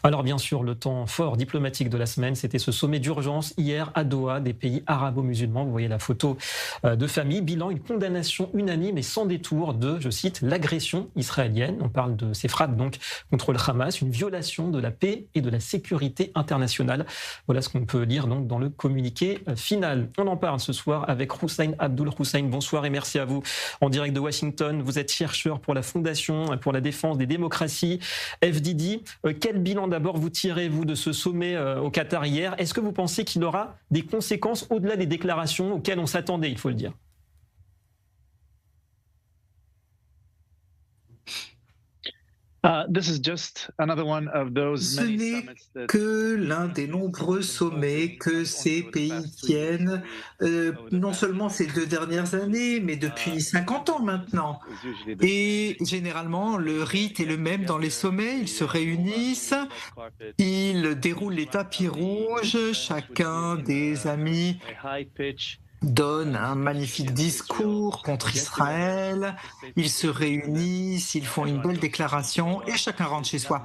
Alors bien sûr, le temps fort diplomatique de la semaine, c'était ce sommet d'urgence hier à Doha des pays arabo-musulmans. Vous voyez la photo de famille. Bilan, une condamnation unanime et sans détour de, je cite, l'agression israélienne. On parle de ces frappes donc contre le Hamas, une violation de la paix et de la sécurité internationale. Voilà ce qu'on peut lire donc dans le communiqué final. On en parle ce soir avec Hussein Abdul. Hussein, bonsoir et merci à vous. En direct de Washington, vous êtes chercheur pour la Fondation pour la défense des démocraties, FDD. Quel bilan d'abord vous tirez, vous, de ce sommet au Qatar hier? Est-ce que vous pensez qu'il aura des conséquences au-delà des déclarations auxquelles on s'attendait, il faut le dire? Ce n'est que l'un des nombreux sommets que ces pays tiennent, non seulement ces 2 dernières années, mais depuis 50 ans maintenant. Et généralement, le rite est le même dans les sommets, ils se réunissent, ils déroulent les tapis rouges, chacun des amis donne un magnifique discours contre Israël, ils se réunissent, ils font une belle déclaration et chacun rentre chez soi.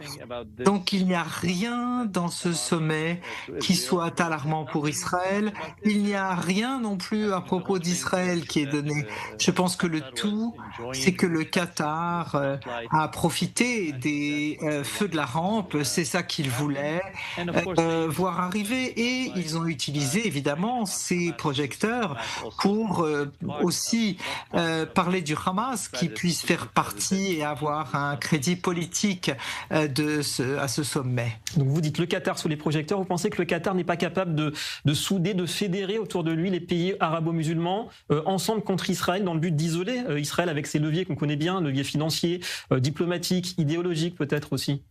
Donc il n'y a rien dans ce sommet qui soit alarmant pour Israël, il n'y a rien non plus à propos d'Israël qui est donné. Je pense que le tout, c'est que le Qatar a profité des feux de la rampe, c'est ça qu'il voulait voir arriver et ils ont utilisé évidemment ces projecteurs pour aussi parler du Hamas qui puisse faire partie et avoir un crédit politique à ce sommet. Donc vous dites le Qatar sous les projecteurs, vous pensez que le Qatar n'est pas capable de souder, de fédérer autour de lui les pays arabo-musulmans ensemble contre Israël dans le but d'isoler Israël avec ses leviers qu'on connaît bien, leviers financiers, diplomatiques, idéologiques peut-être aussi?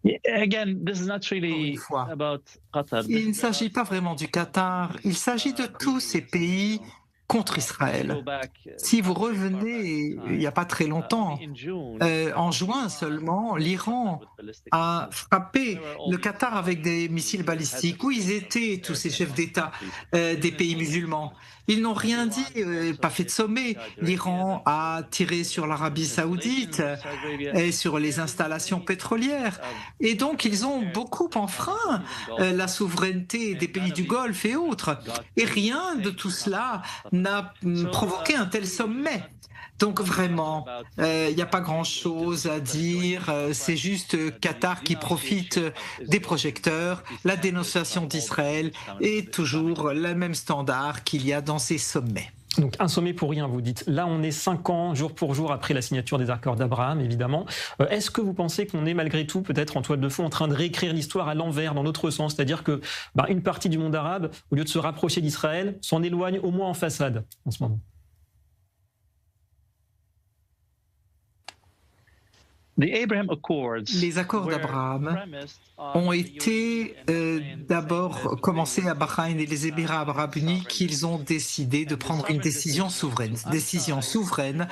Encore une fois, il ne s'agit pas vraiment du Qatar, il s'agit de tous ces pays contre Israël. Si vous revenez il n'y a pas très longtemps, en juin seulement, l'Iran a frappé le Qatar avec des missiles balistiques. Où ils étaient, tous ces chefs d'État des pays musulmans? Ils n'ont rien dit, pas fait de sommet. L'Iran a tiré sur l'Arabie saoudite et sur les installations pétrolières. Et donc, ils ont beaucoup enfreint la souveraineté des pays du Golfe et autres. Et rien de tout cela n'a provoqué un tel sommet. Donc vraiment, il n'y a pas grand-chose à dire, c'est juste Qatar qui profite des projecteurs, la dénonciation d'Israël et toujours le même standard qu'il y a dans ces sommets. Donc un sommet pour rien, vous dites. Là, on est 5 ans, jour pour jour, après la signature des accords d'Abraham, évidemment. Est-ce que vous pensez qu'on est malgré tout, peut-être en toile de fond, en train de réécrire l'histoire à l'envers, dans l'autre sens? C'est-à-dire que une partie du monde arabe, au lieu de se rapprocher d'Israël, s'en éloigne au moins en façade en ce moment. Les accords d'Abraham ont été d'abord commencés à Bahreïn et les Émirats arabes unis qu'ils ont décidé de prendre une décision souveraine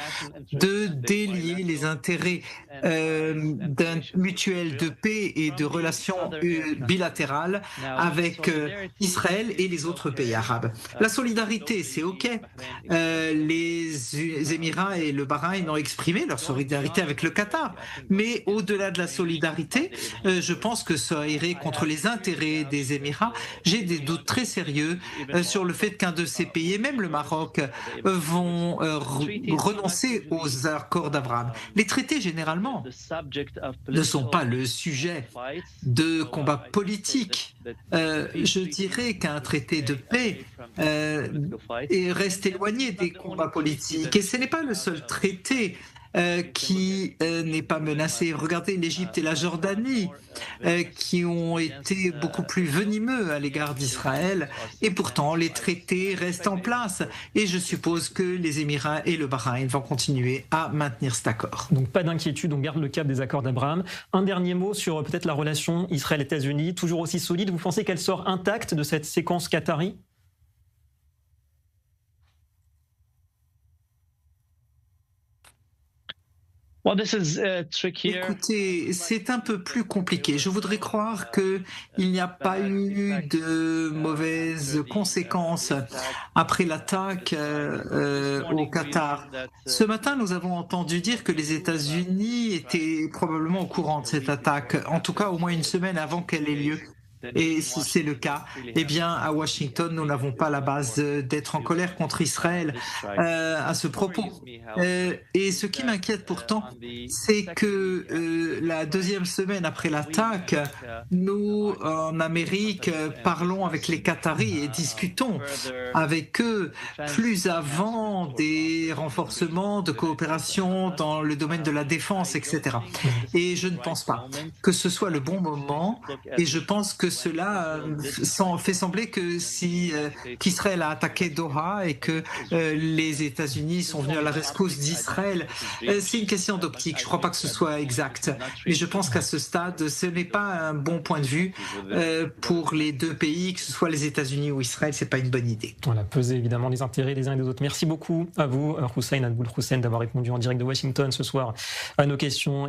de délier les intérêts mutuels de paix et de relations bilatérales avec Israël et les autres pays arabes. La solidarité, c'est OK. Les Émirats et le Bahreïn ont exprimé leur solidarité avec le Qatar. Mais au-delà de la solidarité, je pense que ça irait contre les intérêts des Émirats. J'ai des doutes très sérieux sur le fait qu'un de ces pays, et même le Maroc, vont renoncer aux accords d'Abraham. Les traités, généralement, ne sont pas le sujet de combats politiques. Je dirais qu'un traité de paix reste éloigné des combats politiques. Et ce n'est pas le seul traité qui n'est pas menacé. Regardez l'Égypte et la Jordanie qui ont été beaucoup plus venimeux à l'égard d'Israël et pourtant les traités restent en place et je suppose que les Émirats et le Bahreïn vont continuer à maintenir cet accord. Donc pas d'inquiétude, on garde le cap des accords d'Abraham. Un dernier mot sur peut-être la relation Israël-États-Unis, toujours aussi solide. Vous pensez qu'elle sort intacte de cette séquence qatari ? Écoutez, c'est un peu plus compliqué. Je voudrais croire qu'il n'y a pas eu de mauvaises conséquences après l'attaque au Qatar. Ce matin, nous avons entendu dire que les États-Unis étaient probablement au courant de cette attaque, en tout cas au moins une semaine avant qu'elle ait lieu. Et si c'est le cas, eh bien, à Washington, nous n'avons pas la base d'être en colère contre Israël à ce propos. Et ce qui m'inquiète pourtant, c'est que la deuxième semaine après l'attaque, nous, en Amérique, parlons avec les Qataris et discutons avec eux plus avant des renforcements de coopération dans le domaine de la défense, etc. Et je ne pense pas que ce soit le bon moment, et je pense que cela fait sembler que qu'Israël a attaqué Doha et que les États-Unis sont venus à la rescousse d'Israël. C'est une question d'optique. Je ne crois pas que ce soit exact. Mais je pense qu'à ce stade, ce n'est pas un bon point de vue pour les deux pays, que ce soit les États-Unis ou Israël. Ce n'est pas une bonne idée. Voilà, peser évidemment les intérêts des uns et des autres. Merci beaucoup à vous, Hussein Al-Boulhussein, d'avoir répondu en direct de Washington ce soir à nos questions.